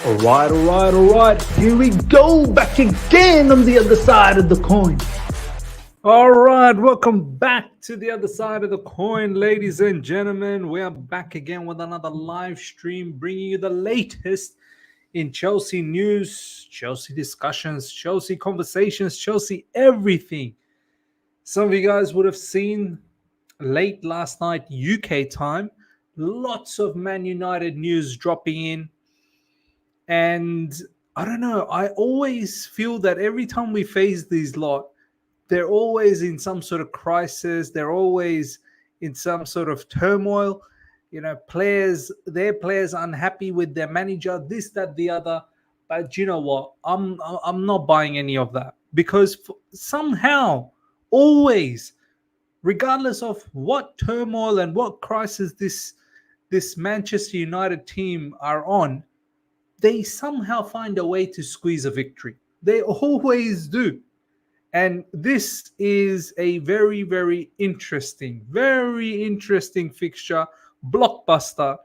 All right. Here we go, back again on the other side of the coin. All right, welcome back to the other side of the coin, ladies and gentlemen. We are back again with another live stream, bringing you the latest in Chelsea news, Chelsea discussions, Chelsea conversations, Chelsea everything. Some of you guys would have seen late last night, UK time, lots of Man United news dropping in. And I don't know, I always feel that every time we face these lot, they're always in some sort of crisis. They're always in some sort of turmoil. You know, their players unhappy with their manager, this, that, the other. But you know what? I'm not buying any of that, because somehow, always, regardless of what turmoil and what crisis this Manchester United team are on, they somehow find a way to squeeze a victory. They always do. And this is a very, very interesting fixture, blockbuster.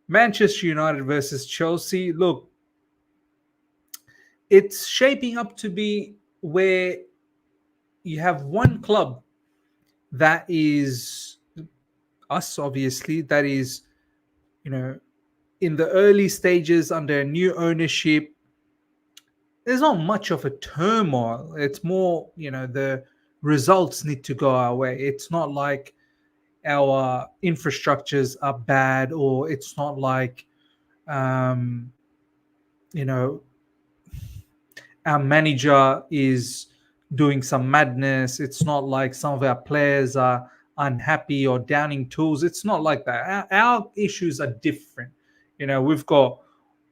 Manchester United versus Chelsea. Look, it's shaping up to be where you have one club that is us, obviously, that is, you know, in the early stages under new ownership. There's not much of a turmoil. It's more, the results need to go our way. It's not like our infrastructures are bad, or it's not like, you know, our manager is doing some madness. It's not like some of our players are unhappy or downing tools. It's not like that. Our issues are different.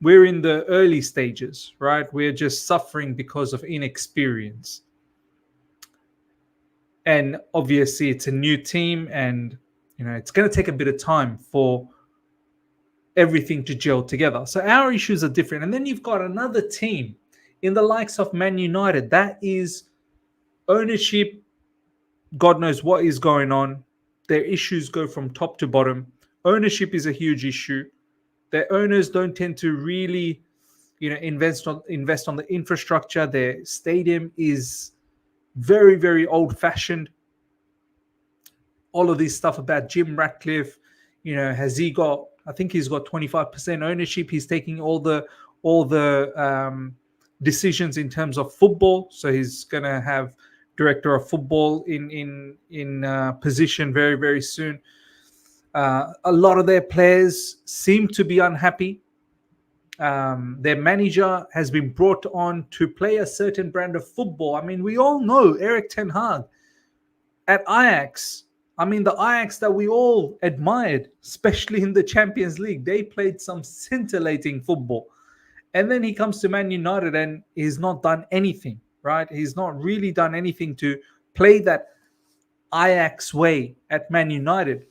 We're in the early stages, right? We're just suffering because of inexperience. And obviously it's a new team, and it's going to take a bit of time for everything to gel together. So our issues are different. And then you've got another team in the likes of Man United. That is ownership. God knows what is going on. Their issues go from top to bottom. Ownership is a huge issue. Their owners don't tend to really, invest on the infrastructure. Their stadium is very, very old-fashioned. All of this stuff about Jim Ratcliffe, has he got? I think he's got 25% ownership. He's taking all the decisions in terms of football. So he's going to have director of football in position very, very soon. A lot of their players seem to be unhappy. Their manager has been brought on to play a certain brand of football. I mean, we all know Erik Ten Hag at Ajax. I mean, the Ajax that we all admired, especially in the Champions League, they played some scintillating football. And then he comes to Man United and he's not done anything, right? He's not really done anything to play that Ajax way at Man United.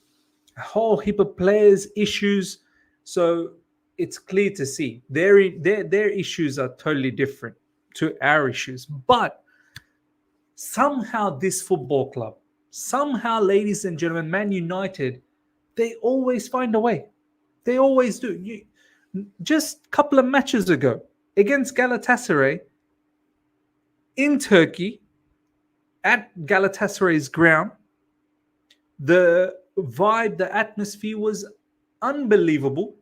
A whole heap of players, issues. So it's clear to see their issues are totally different to our issues. But somehow this football club, ladies and gentlemen, Man United, they always find a way. They always do. Just a couple of matches ago against Galatasaray in Turkey at Galatasaray's ground, the vibe, the atmosphere was unbelievable.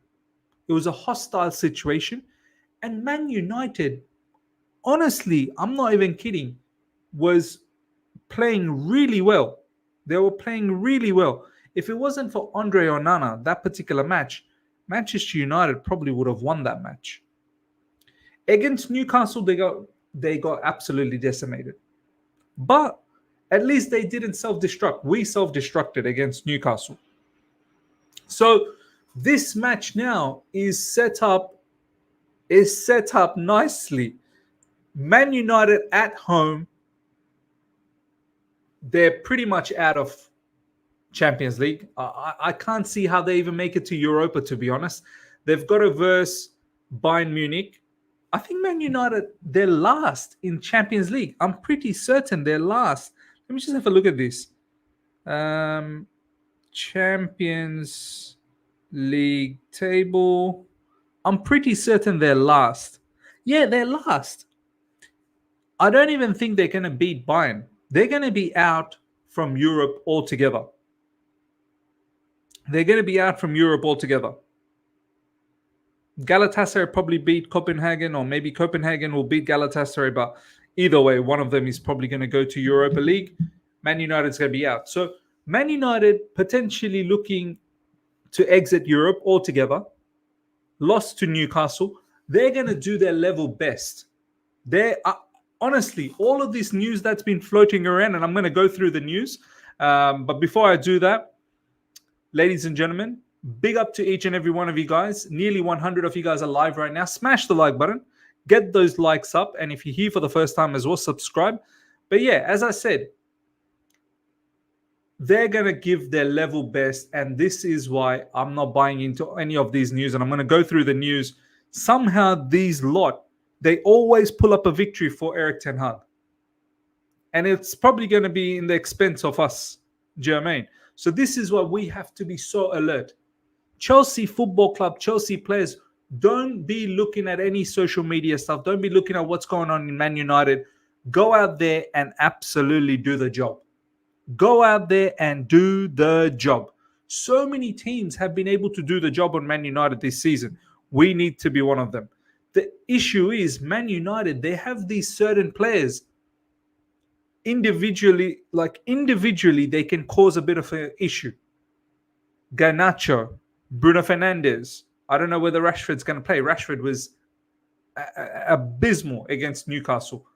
It was a hostile situation. And Man United, honestly, I'm not even kidding, was playing really well. They were playing really well. If it wasn't for Andre Onana, that particular match, Manchester United probably would have won that match. Against Newcastle, they got absolutely decimated. But at least they didn't self-destruct. We self-destructed against Newcastle. So this match now is set up nicely. Man United at home, they're pretty much out of Champions League. I can't see how they even make it to Europa, to be honest. They've got to verse Bayern Munich. I think Man United, they're last in Champions League. I'm pretty certain they're last. Let me just have a look at this. Champions League table. I'm pretty certain they're last. Yeah, they're last. I don't even think they're going to beat Bayern. They're going to be out from Europe altogether. They're going to be out from Europe altogether. Galatasaray probably beat Copenhagen, or maybe Copenhagen will beat Galatasaray, but either way, one of them is probably going to go to Europa League. Man United's going to be out. So Man United potentially looking to exit Europe altogether, lost to Newcastle. They're going to do their level best. They're honestly, all of this news that's been floating around, and I'm going to go through the news. But before I do that, ladies and gentlemen, big up to each and every one of you guys. Nearly 100 of you guys are live right now. Smash the like button. Get those likes up. And if you're here for the first time as well, subscribe. But yeah, as I said, they're going to give their level best. And this is why I'm not buying into any of these news. And I'm going to go through the news. Somehow these lot, they always pull up a victory for Erik Ten Hag. And it's probably going to be in the expense of us, Jermaine. So this is why we have to be so alert. Chelsea Football Club, Chelsea players, don't be looking at any social media stuff. Don't be looking at what's going on in Man United. Go out there and absolutely do the job. Go out there and do the job. So many teams have been able to do the job on Man United this season. We need to be one of them. The issue is Man United, they have these certain players. Individually, they can cause a bit of an issue. Garnacho, Bruno Fernandes. I don't know whether Rashford's going to play. Rashford was abysmal against Newcastle.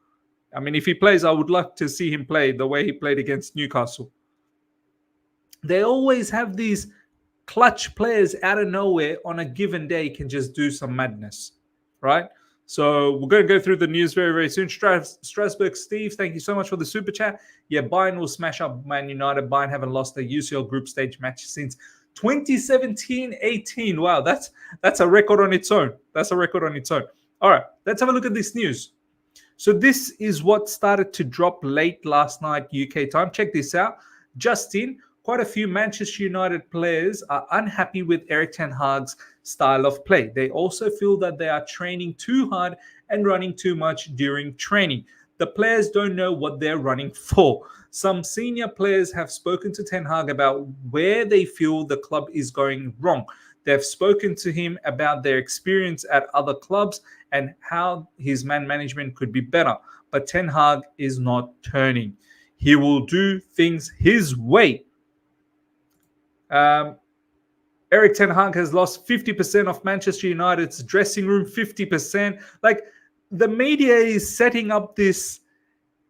I mean, if he plays, I would like to see him play the way he played against Newcastle. They always have these clutch players out of nowhere on a given day can just do some madness, right? So we're going to go through the news very, very soon. Strasbourg Steve, thank you so much for the super chat. Yeah, Bayern will smash up Man United. Bayern haven't lost a UCL group stage match since 2017-18. Wow, that's a record on its own. That's a record on its own. All right, let's have a look at this news. So this is what started to drop late last night UK time. Check this out. Just in, quite a few Manchester United players are unhappy with Erik Ten Hag's style of play. They also feel that they are training too hard and running too much during training. The players don't know what they're running for. Some senior players have spoken to Ten Hag about where they feel the club is going wrong. They've spoken to him about their experience at other clubs and how his man management could be better. But Ten Hag is not turning. He will do things his way. Erik Ten Hag has lost 50% of Manchester United's dressing room, 50%. Like, the media is setting up this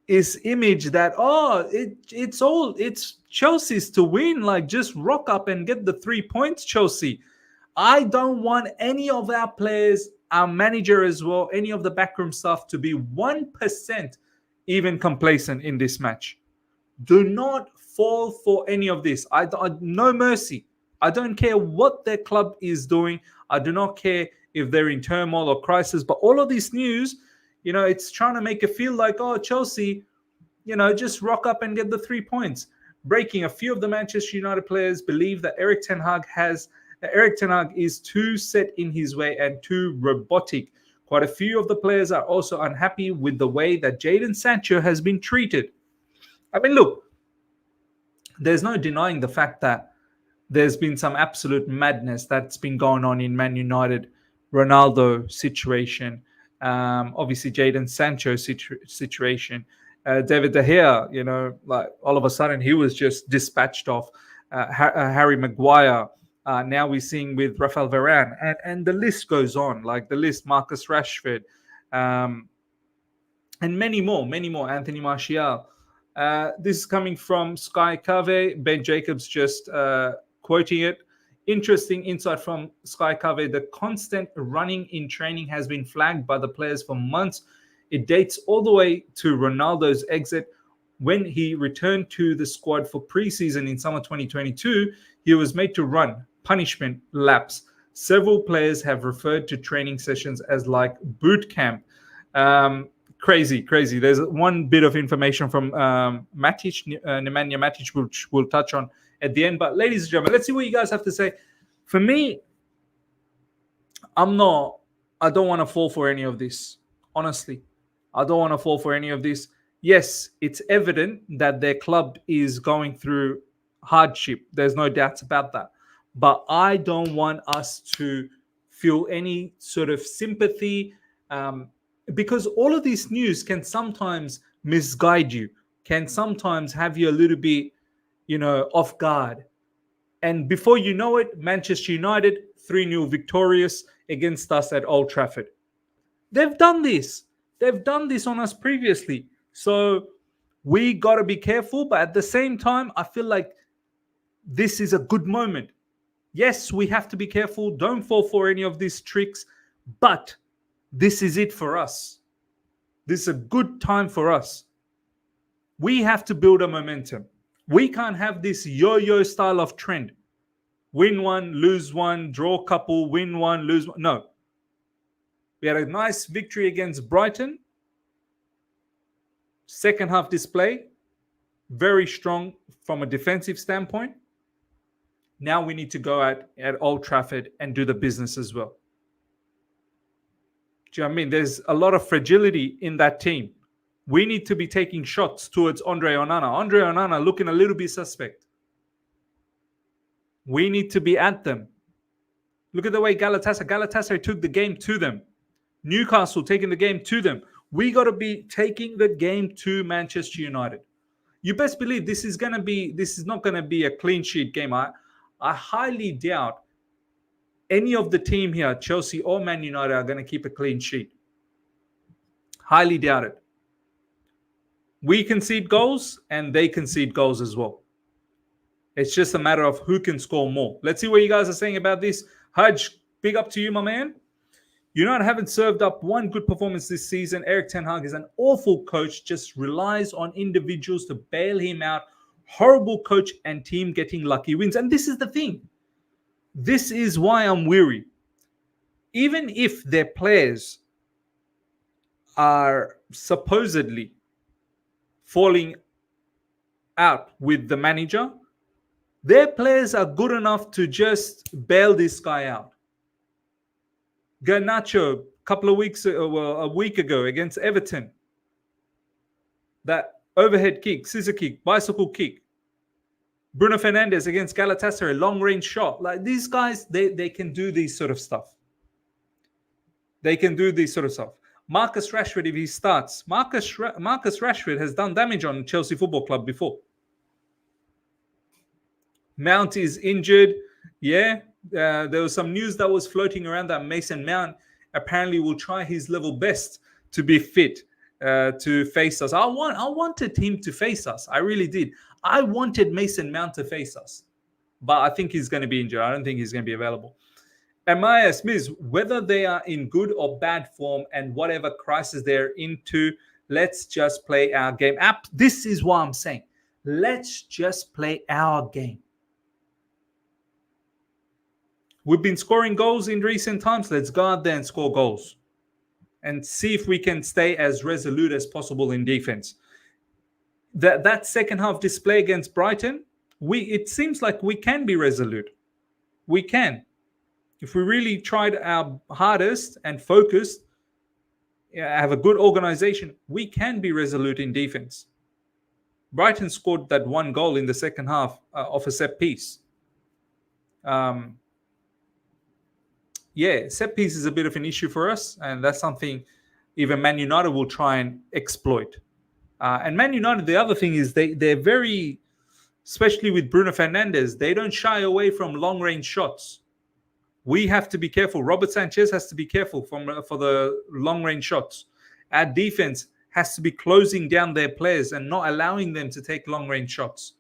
image that, it's Chelsea's to win. Like, just rock up and get the 3 points, Chelsea. I don't want any of our players, our manager as well, any of the backroom staff to be 1% even complacent in this match. Do not fall for any of this. No mercy. I don't care what their club is doing. I do not care if they're in turmoil or crisis. But all of this news, it's trying to make it feel like, Chelsea, just rock up and get the 3 points. Breaking, a few of the Manchester United players believe that Erik Ten Hag is too set in his way and too robotic. Quite a few of the players are also unhappy with the way that Jadon Sancho has been treated. I mean, look, there's no denying the fact that there's been some absolute madness that's been going on in Man United. Ronaldo situation, obviously Jadon Sancho situation, David De Gea, like all of a sudden he was just dispatched off. Harry Maguire. Now we're seeing with Rafael Varane, and the list goes on. Like the list, Marcus Rashford, and many more. Anthony Martial. This is coming from Sky Cave. Ben Jacobs just quoting it. Interesting insight from Sky Cave. The constant running in training has been flagged by the players for months. It dates all the way to Ronaldo's exit. When he returned to the squad for preseason in summer 2022, he was made to run punishment laps. Several players have referred to training sessions as like boot camp. Crazy. There's one bit of information from Matic, Nemanja Matic, which we'll touch on at the end. But ladies and gentlemen, let's see what you guys have to say. For me, I don't want to fall for any of this. Honestly, I don't want to fall for any of this. Yes, it's evident that their club is going through hardship. There's no doubts about that. But I don't want us to feel any sort of sympathy, um, because all of this news can sometimes misguide you, can sometimes have you a little bit, off guard. And before you know it, Manchester United 3-0 victorious against us at Old Trafford. They've done this. They've done this on us previously. So we got to be careful. But at the same time, I feel like this is a good moment. Yes, we have to be careful. Don't fall for any of these tricks. But this is it for us. This is a good time for us. We have to build a momentum. We can't have this yo-yo style of trend. Win one, lose one, draw a couple, win one, lose one. No. We had a nice victory against Brighton. Second half display, very strong from a defensive standpoint. Now we need to go at Old Trafford and do the business as well. Do you know what I mean? There's a lot of fragility in that team. We need to be taking shots towards Andre Onana. Andre Onana looking a little bit suspect. We need to be at them. Look at the way Galatasaray took the game to them. Newcastle taking the game to them. We got to be taking the game to Manchester United. You best believe this is not going to be a clean sheet game. I highly doubt any of the team here, Chelsea or Man United, are going to keep a clean sheet. Highly doubt it. We concede goals and they concede goals as well. It's just a matter of who can score more. Let's see what you guys are saying about this. Haj, big up to you, my man. United haven't served up one good performance this season. Erik Ten Hag is an awful coach, just relies on individuals to bail him out. Horrible coach and team getting lucky wins. And this is the thing. This is why I'm weary. Even if their players are supposedly falling out with the manager, their players are good enough to just bail this guy out. Garnacho, a week ago against Everton, that overhead kick, scissor kick, bicycle kick. Bruno Fernandes against Galatasaray, long range shot. Like these guys, they can do these sort of stuff. They can do this sort of stuff. Marcus Rashford, if he starts, Marcus Rashford has done damage on Chelsea Football Club before. Mount is injured. Yeah, there was some news that was floating around that Mason Mount apparently will try his level best to be fit to face us. I wanted him to face us. I really did. I wanted Mason Mount to face us. But I think he's going to be injured. I don't think he's going to be available. MIS, Miz, whether they are in good or bad form and whatever crisis they're into, let's just play our game. This is what I'm saying. Let's just play our game. We've been scoring goals in recent times. Let's go out there and score goals and see if we can stay as resolute as possible in defense. That second half display against Brighton, it seems like we can be resolute. We can. If we really tried our hardest and focused, have a good organization, we can be resolute in defense. Brighton scored that one goal in the second half off a set piece. Set piece is a bit of an issue for us, and that's something even Man United will try and exploit. And Man United, the other thing is they're very, especially with Bruno Fernandes, they don't shy away from long-range shots. We have to be careful. Robert Sanchez has to be careful for the long-range shots. Our defense has to be closing down their players and not allowing them to take long-range shots.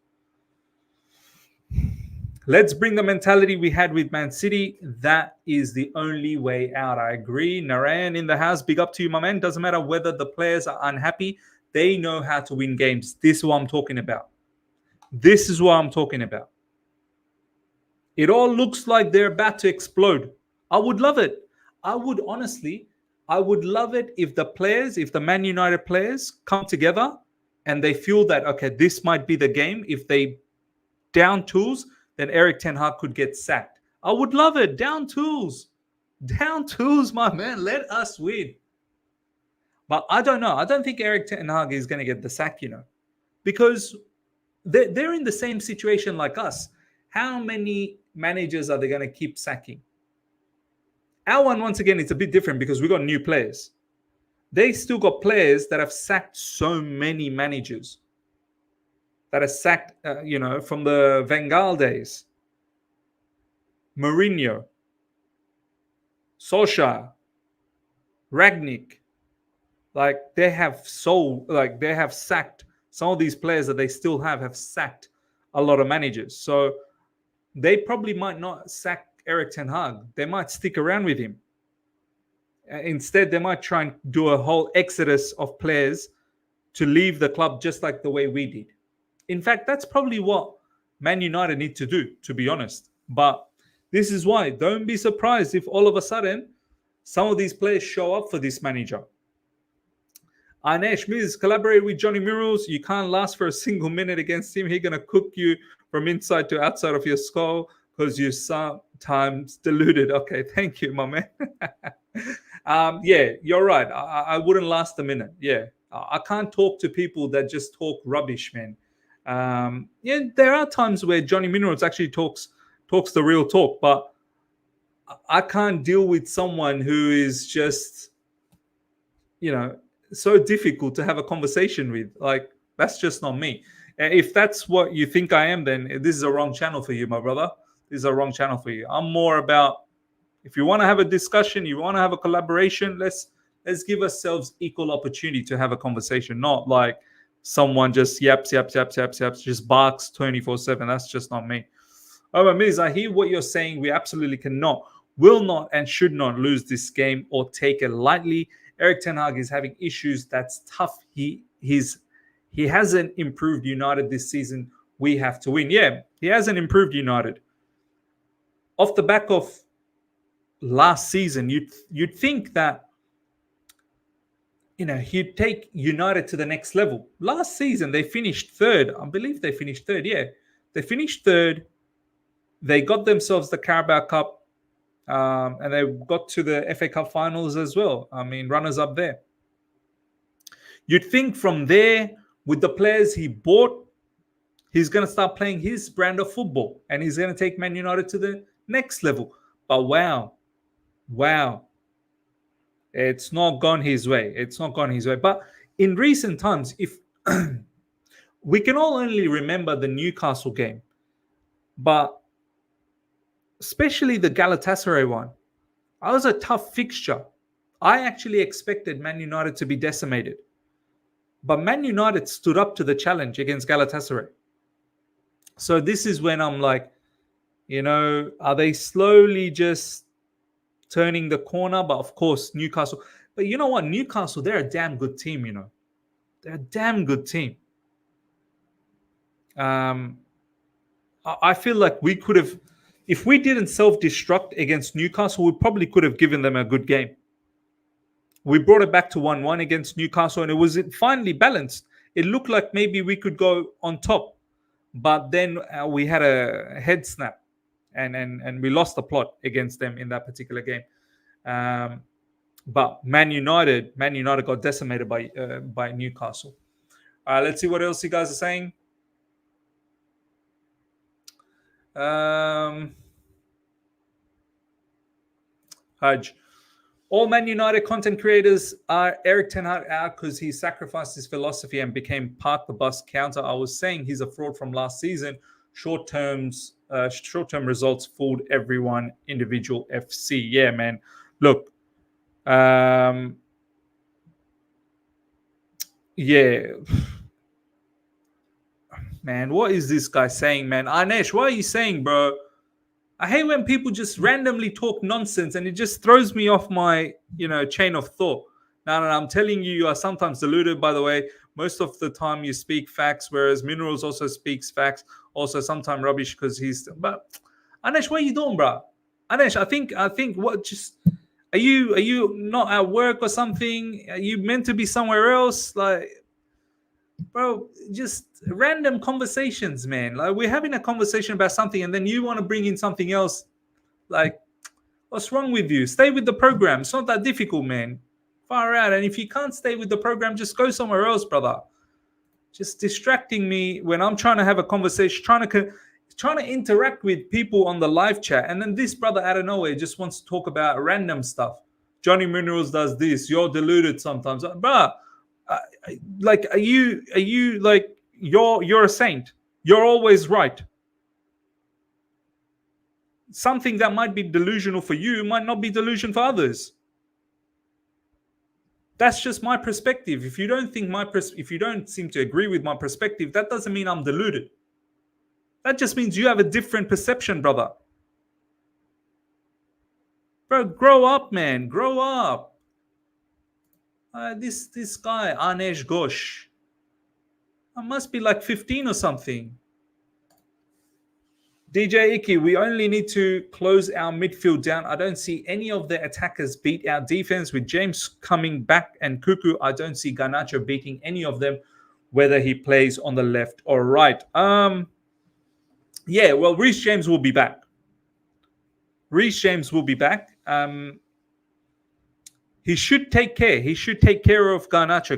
Let's bring the mentality we had with Man City. That is the only way out. I agree. Narayan in the house. Big up to you, my man. Doesn't matter whether the players are unhappy. They know how to win games. This is what I'm talking about. This is what I'm talking about. It all looks like they're about to explode. I would love it. I would love it if the Man United players come together and they feel that, okay, this might be the game. If they down tools, then Erik Ten Hag could get sacked. I would love it. Down tools. Down tools, my man. Let us win. But I don't know. I don't think Erik Ten Hag is going to get the sack, because they're in the same situation like us. How many managers are they going to keep sacking? Our one, once again, it's a bit different because we got new players. They still got players that have sacked so many managers. That are sacked, from the Van Gaal days. Mourinho, Solskjaer, Ragnick. They have sacked some of these players that they still have sacked a lot of managers. So they probably might not sack Erik Ten Hag. They might stick around with him. Instead, they might try and do a whole exodus of players to leave the club just like the way we did. In fact, that's probably what Man United need to do, to be honest. But this is why. Don't be surprised if all of a sudden some of these players show up for this manager. Anesh Miz, collaborate with Johnny Murals. You can't last for a single minute against him. He's going to cook you from inside to outside of your skull because you're sometimes deluded. Okay, thank you, my man. Yeah, you're right. I wouldn't last a minute. Yeah, I can't talk to people that just talk rubbish, man. Yeah, there are times where Johnny Minerals actually talks the real talk, but I can't deal with someone who is just, so difficult to have a conversation with. That's just not me. If that's what you think I am, then this is a wrong channel for you, my brother. This is a wrong channel for you. I'm more about, if you want to have a discussion, you want to have a collaboration, let's give ourselves equal opportunity to have a conversation, not like someone just yaps, just barks 24/7. That's just not me. Oh, Miz, I hear what you're saying. We absolutely cannot, will not, and should not lose this game or take it lightly. Erik Ten Hag is having issues. That's tough. He hasn't improved United this season. We have to win. Yeah, he hasn't improved United. Off the back of last season, you'd think that he'd take United to the next level. Last season, they finished third. I believe they finished third. Yeah, they finished third. They got themselves the Carabao Cup. And they got to the FA Cup finals as well. I mean, runners up there. You'd think from there, with the players he bought, he's going to start playing his brand of football. And he's going to take Man United to the next level. But wow. It's not gone his way. But in recent times, if we can all only remember the Newcastle game, but especially the Galatasaray one, that was a tough fixture. I actually expected Man United to be decimated. But Man United stood up to the challenge against Galatasaray. So this is when I'm like, are they slowly just turning the corner? But of course, Newcastle. But you know what? Newcastle, they're a damn good team, They're a damn good team. I feel like we could have, if we didn't self-destruct against Newcastle, we probably could have given them a good game. We brought it back to 1-1 against Newcastle, and it was finally balanced. It looked like maybe we could go on top, but then we had a head snap, and we lost the plot against them in that particular game. But Man United got decimated by Newcastle. Let's see what else you guys are saying. Haj. All Man United content creators are Erik Ten Hag out because he sacrificed his philosophy and became park the bus counter. I was saying he's a fraud from last season. Short-term results fooled everyone. Individual FC. Yeah, man. Look. Yeah. Man, what is this guy saying, man? Anesh, what are you saying, bro? I hate when people just randomly talk nonsense and it just throws me off my, chain of thought. No, I'm telling you, you are sometimes deluded, by the way. Most of the time you speak facts, whereas Minerals also speaks facts. Also sometimes rubbish because but Anesh, what are you doing, bro? Anesh, I think what just, are you not at work or something? Are you meant to be somewhere else? Bro, just random conversations, man. We're having a conversation about something and then you want to bring in something else. Like, what's wrong with you? Stay with the program. It's not that difficult, man. Far out. And if you can't stay with the program, just go somewhere else, brother. Just distracting me when I'm trying to have a conversation, trying to interact with people on the live chat, and then this brother out of nowhere just wants to talk about random stuff. Johnny Minerals does this. You're deluded sometimes, bruh. Like, are you like you're a saint? You're always right. Something that might be delusional for you might not be delusion for others. That's just my perspective. If you don't think if you don't seem to agree with my perspective, that doesn't mean I'm deluded. That just means you have a different perception, brother. Bro, grow up, man. Grow up. This guy, Anesh Ghosh, I must be like 15 or something. DJ Iki, we only need to close our midfield down. I don't see any of the attackers beat our defense. With James coming back and Cuckoo, I don't see Garnacho beating any of them, whether he plays on the left or right. Yeah, well, Reece James will be back. Reece James will be back. He should take care. He should take care of Garnacho.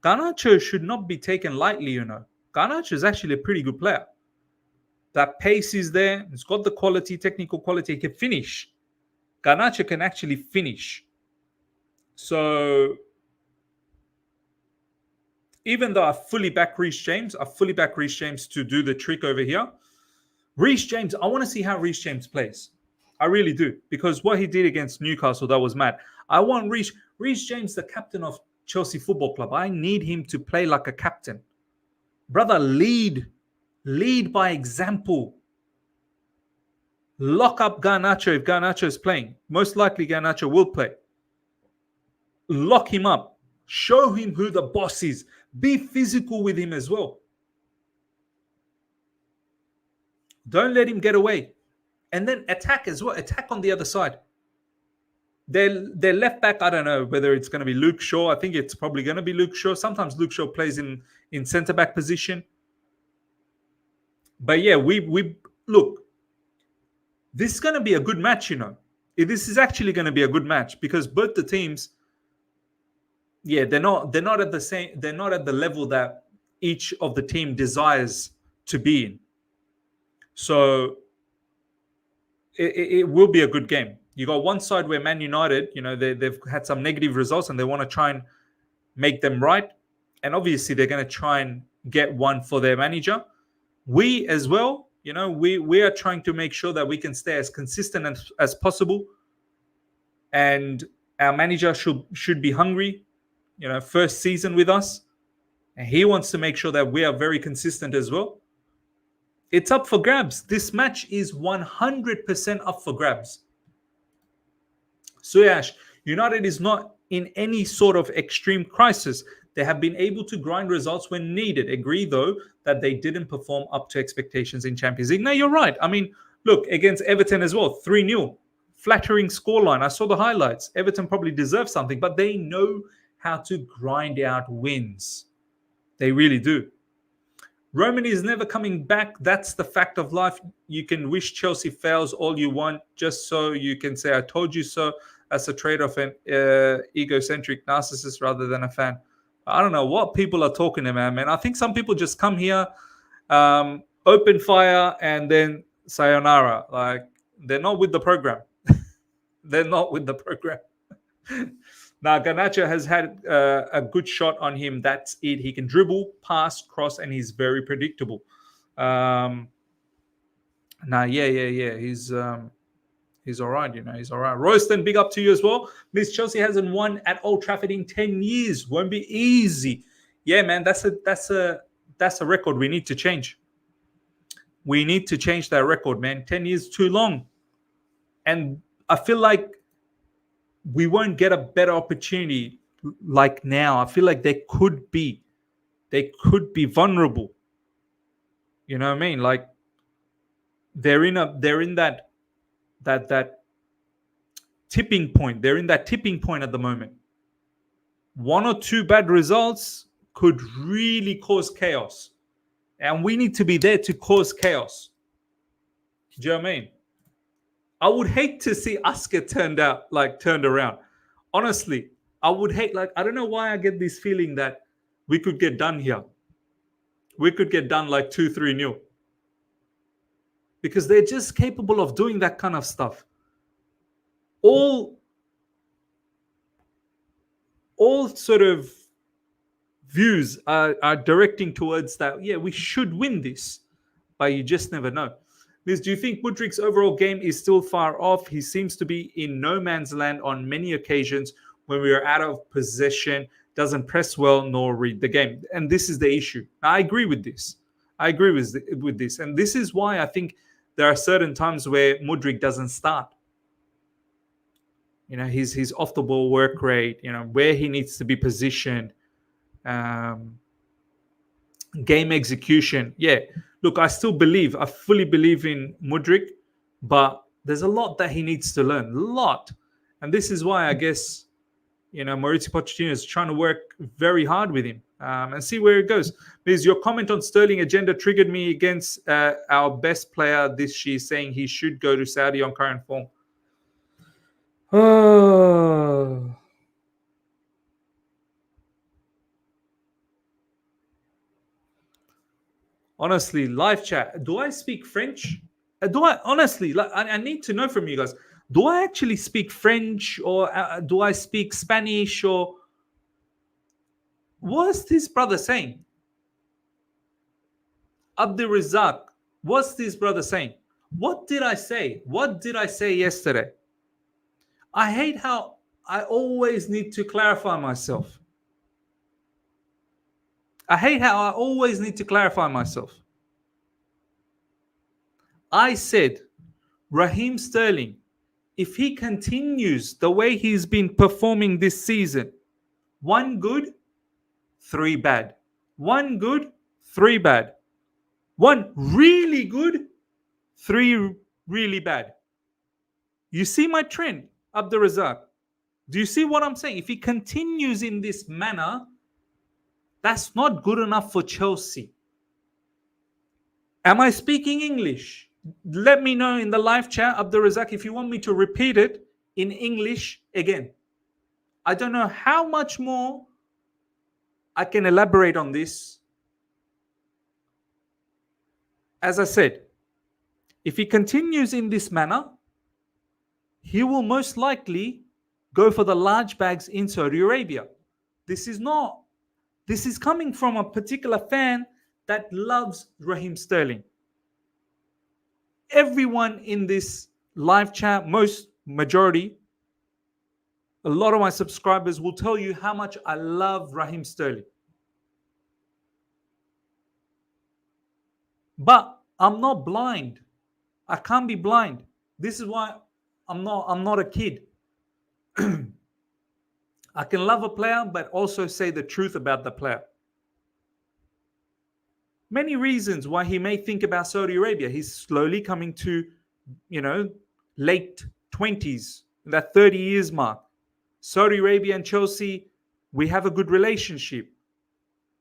Garnacho should not be taken lightly, you know. Garnacho is actually a pretty good player. That pace is there. He's got the quality, technical quality. He can finish. Garnacho can actually finish. So even though I fully back Reece James, to do the trick over here. Reece James, I want to see how Reece James plays. I really do. Because what he did against Newcastle, that was mad. I want Reece James, the captain of Chelsea Football Club. I need him to play like a captain. Brother, lead by example. Lock up Garnacho if Garnacho is playing. Most likely Garnacho will play. Lock him up. Show him who the boss is. Be physical with him as well. Don't let him get away. And then attack as well. Attack on the other side. Their left back, I don't know whether it's going to be Luke Shaw. I think it's probably going to be Luke Shaw. Sometimes Luke Shaw plays in centre-back position. But yeah, we look, this is going to be a good match, you know. This is actually going to be a good match because both the teams, yeah, they're not at the level that each of the team desires to be in. So it will be a good game. You got one side where Man United, you know, they've had some negative results and they want to try and make them right. And obviously they're going to try and get one for their manager. We as well, you know, we are trying to make sure that we can stay as consistent as possible. And our manager should be hungry, you know, first season with us. And he wants to make sure that we are very consistent as well. It's up for grabs. This match is 100% up for grabs. Suyash, United is not in any sort of extreme crisis. They have been able to grind results when needed. Agree, though, that they didn't perform up to expectations in Champions League. No, you're right. I mean, look, against Everton as well, 3-0. Flattering scoreline. I saw the highlights. Everton probably deserve something, but they know how to grind out wins. They really do. Roman is never coming back. That's the fact of life. You can wish Chelsea fails all you want, just so you can say, I told you so. That's a trait of an egocentric narcissist rather than a fan. I don't know what people are talking about, man. I think some people just come here, open fire, and then sayonara. Like, they're not with the program. They're not with the program. Now, Garnacho has had a good shot on him. That's it. He can dribble, pass, cross, and he's very predictable. Yeah. He's all right, you know. He's all right. Royston, big up to you as well. Miss Chelsea hasn't won at Old Trafford in 10 years. Won't be easy. Yeah, man, that's a record we need to change. We need to change that record, man. 10 years too long. And I feel like we won't get a better opportunity like now. I feel like they could be vulnerable. You know what I mean? Like they're in that tipping point. They're in that tipping point at the moment. One or two bad results could really cause chaos. And we need to be there to cause chaos. Do you know what I mean? I would hate to see us get turned around. Honestly, I would hate, I don't know why I get this feeling that we could get done here. We could get done like 2-3-0. Because they're just capable of doing that kind of stuff. All sort of views are directing towards that, yeah, we should win this. But you just never know. Liz, do you think Mudrik's overall game is still far off? He seems to be in no man's land on many occasions when we are out of possession, doesn't press well nor read the game. And this is the issue. I agree with this. With this. And this is why I think there are certain times where Mudrik doesn't start. His off the ball work rate, where he needs to be positioned, game execution. Yeah, look, I fully believe in Mudrik, but there's a lot that he needs to learn. A lot. And this is why I guess, Mauricio Pochettino is trying to work very hard with him and see where it goes. Because your comment on Sterling agenda triggered me against our best player this year, saying he should go to Saudi on current form. Oh. Honestly, live chat. Do I speak French? Do I honestly? I need to know from you guys. Do I actually speak French, or do I speak Spanish, or what's this brother saying? Abdul Razak, what's this brother saying? What did I say? What did I say yesterday? I hate how I always need to clarify myself. I hate how I always need to clarify myself. I said, Raheem Sterling, if he continues the way he's been performing this season, 1 good, 3 bad. 1 good, 3 bad. 1 really good, 3 really bad. You see my trend, Abdul Razak? Do you see what I'm saying? If he continues in this manner, that's not good enough for Chelsea. Am I speaking English? Let me know in the live chat, Abdul Razak, if you want me to repeat it in English again. I don't know how much more I can elaborate on this. As I said, if he continues in this manner, he will most likely go for the large bags in Saudi Arabia. This is coming from a particular fan that loves Raheem Sterling. Everyone in this live chat, majority, a lot of my subscribers will tell you how much I love Raheem Sterling. But I'm not blind. I can't be blind. This is why I'm not a kid. I can love a player, but also say the truth about the player. Many reasons why he may think about Saudi Arabia. He's slowly coming to, late 20s, that 30 years mark. Saudi Arabia and Chelsea, we have a good relationship.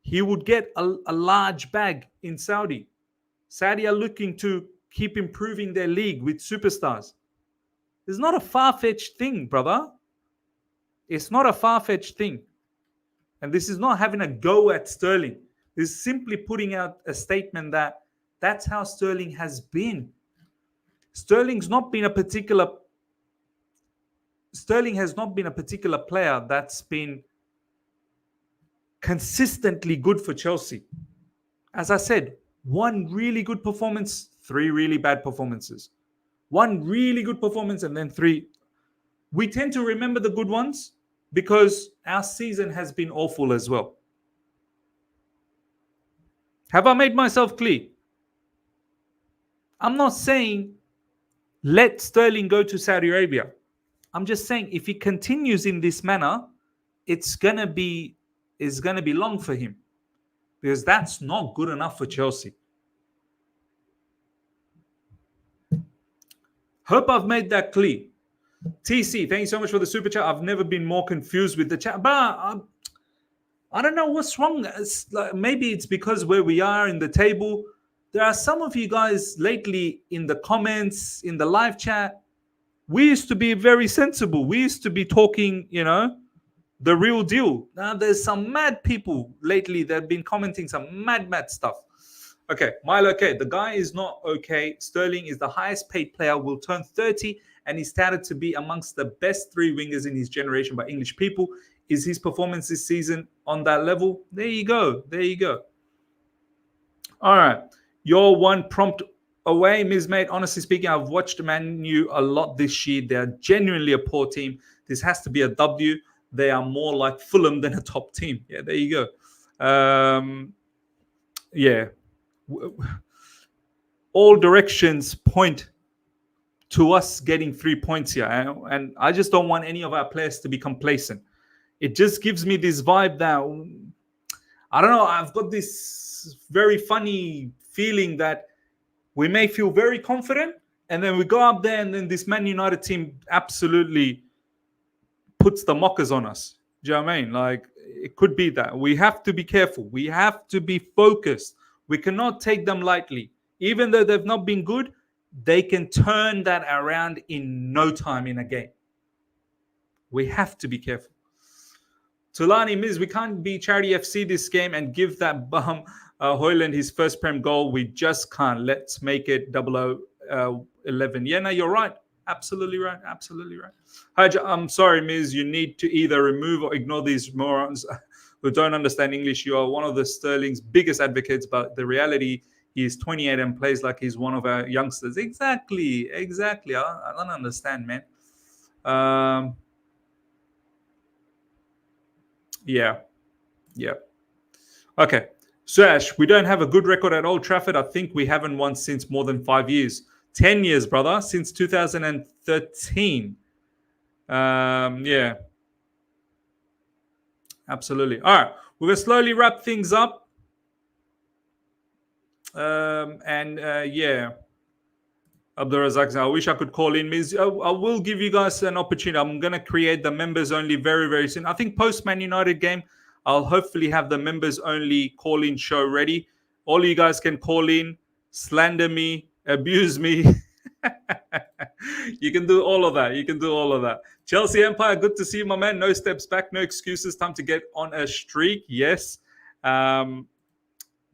He would get a large bag in Saudi. Saudi are looking to keep improving their league with superstars. It's not a far-fetched thing, brother. It's not a far-fetched thing. And this is not having a go at Sterling. This is simply putting out a statement that that's how Sterling has been. Sterling has not been a particular player that's been consistently good for Chelsea. As I said, 1 really good performance, 3 really bad performances. 1 really good performance and then 3. We tend to remember the good ones because our season has been awful as well. Have I made myself clear? I'm not saying let Sterling go to Saudi Arabia. I'm just saying if he continues in this manner, it's gonna be long for him, because that's not good enough for Chelsea. Hope I've made that clear. TC, thank you so much for the super chat. I've never been more confused with the chat, but I don't know what's wrong. Maybe it's because where we are in the table. There are some of you guys lately in the comments, in the live chat, We used to be very sensible. We used to be talking, the real deal. Now there's some mad people lately that have been commenting some mad stuff. Okay, Milo, okay, the guy is not okay. Sterling is the highest paid player, will turn 30, and he's touted to be amongst the best three wingers in his generation by English people. Is his performance this season on that level? There you go. There you go. All right. You're one prompt away, Ms. Mate. Honestly speaking, I've watched Man U a lot this year. They're genuinely a poor team. This has to be a W. They are more like Fulham than a top team. Yeah, there you go. Yeah. All directions point to us getting 3 points here. And I just don't want any of our players to be complacent. It just gives me this vibe that, I don't know, I've got this very funny feeling that we may feel very confident, and then we go up there and then this Man United team absolutely puts the mockers on us. Do you know what I mean? Like, it could be that. We have to be careful. We have to be focused. We cannot take them lightly. Even though they've not been good, they can turn that around in no time in a game. We have to be careful. Tulani, Miz, we can't be Charity FC this game and give that bum Hoyland his first Prem goal. We just can't. Let's make it 0011. Yeah, no, you're right. Absolutely right. Absolutely right. Haj, I'm sorry, Miz. You need to either remove or ignore these morons who don't understand English. You are one of the Sterling's biggest advocates, but the reality, he is 28 and plays like he's one of our youngsters. Exactly. I don't understand, man. Yeah. Okay. Sash, we don't have a good record at Old Trafford. I think we haven't won since more than 5 years. 10 years, brother. Since 2013. Yeah. Absolutely. All right. We're going to slowly wrap things up. Yeah. Abdurazak, I wish I could call in. Miz, I will give you guys an opportunity. I'm going to create the members only very, very soon. I think post Man United game, I'll hopefully have the members only call-in show ready. All you guys can call in, slander me, abuse me. You can do all of that. Chelsea Empire, good to see you, my man. No steps back, no excuses. Time to get on a streak. Yes.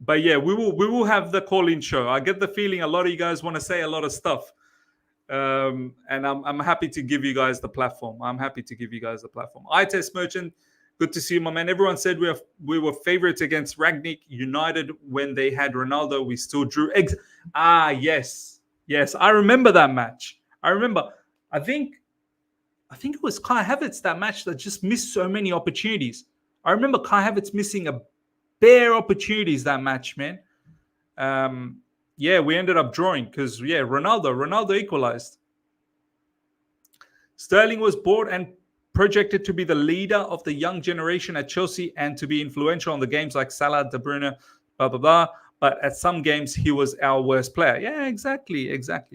But yeah, we will have the call-in show. I get the feeling a lot of you guys want to say a lot of stuff. And I'm happy to give you guys the platform. iTest Merchant, good to see you, my man. Everyone said we were favorites against Rangnick United when they had Ronaldo. We still drew. Yes. I remember that match. I think it was Kai Havertz, that match that just missed so many opportunities. I remember Kai Havertz missing a bare opportunities that match, man. We ended up drawing because, Ronaldo equalized. Sterling was bought and projected to be the leader of the young generation at Chelsea and to be influential on the games like Salah, De Bruyne, blah, blah, blah. But at some games, he was our worst player. Yeah, exactly.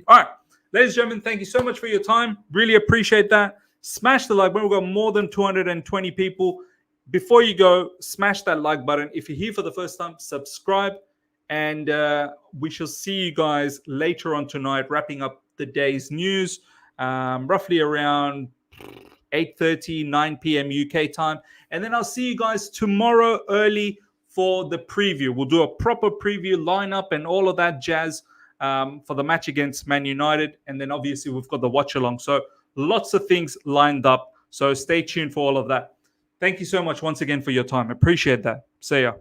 All right, ladies and gentlemen, thank you so much for your time. Really appreciate that. Smash the like button. We've got more than 220 people. Before you go, smash that like button. If you're here for the first time, subscribe. And we shall see you guys later on tonight, wrapping up the day's news, roughly around 8:30, 9 p.m. UK time. And then I'll see you guys tomorrow early for the preview. We'll do a proper preview lineup and all of that jazz for the match against Man United. And then obviously we've got the watch along. So lots of things lined up. So stay tuned for all of that. Thank you so much once again for your time. Appreciate that. See ya.